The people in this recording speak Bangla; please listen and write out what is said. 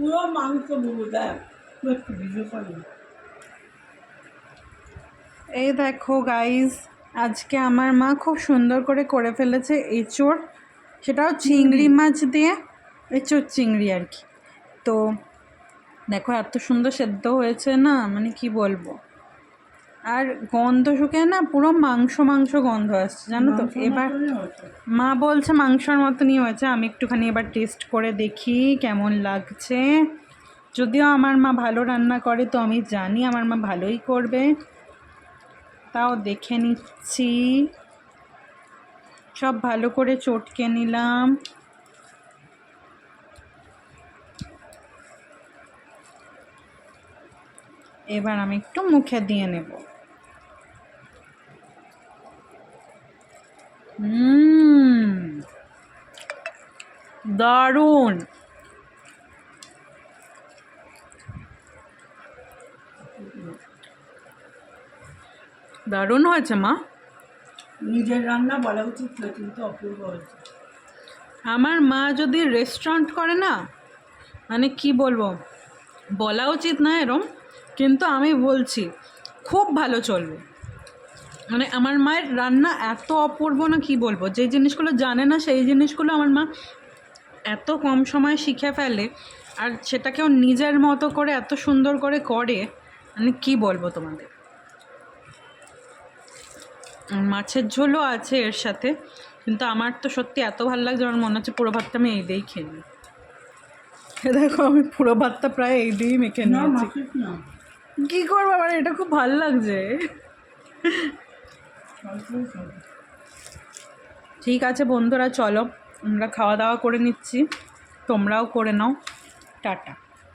পুরো মাংস বুবু দেখ একটু ভিডিও করি। এই দেখো গাইস, আজকে আমার মা খুব সুন্দর করে ফেলেছে এঁচোড়, সেটাও চিংড়ি মাছ দিয়ে, এঁচোড় চিংড়ি আর কি। তো দেখো এত সুন্দর সেদ্ধ হয়েছে না, মানে কি বলবো। আর গন্ধ শুকে না পুরো মাংস মাংস গন্ধ আসছে, জানো তো। এবার মা বলছে মাংসর মতনই হয়েছে। আমি একটুখানি এবার টেস্ট করে দেখি কেমন লাগছে। যদিও আমার মা ভালো রান্না করে, তো আমি জানি আমার মা ভালোই করবে, তাও দেখে নিচ্ছি। সব ভালো করে চটকে নিলাম। এবার আমি একটু মুখে দিয়ে নেব। দারুণ। দারুণ হয়েছে মা। নিজের রান্না বলা উচিত না, কিন্তু অপূর্ব হয়েছে। আমার মা যদি রেস্টুরেন্ট করে না, মানে কি বলবো, বলা উচিত না এরম, কিন্তু আমি বলছি খুব ভালো চলবে। মানে আমার মায়ের রান্না এত অপূর্ব না, কি বলবো। যে জিনিসগুলো জানে না সেই জিনিসগুলো আমার মা এত কম সময়ে শিখে ফেলে, আর সেটাকেও নিজের মতো করে এত সুন্দর করে করে, মানে কি বলবো তোমাদের। মাছের ঝোলও আছে এর সাথে, কিন্তু আমার তো সত্যি এত ভালো লাগছে, আমার মনে হচ্ছে পুরো ভাতটা আমি এই দিয়েই খেয়ে নিই। দেখো আমি পুরো ভাতটা প্রায় এই দিয়েই মেখে নিয়েছি। কী করবো, আমার এটা খুব ভালো লাগছে। ঠিক আছে বন্ধুরা, চলো আমরা খাওয়া দাওয়া করে নিচ্ছি, তোমরাও করে নাও। টাটা।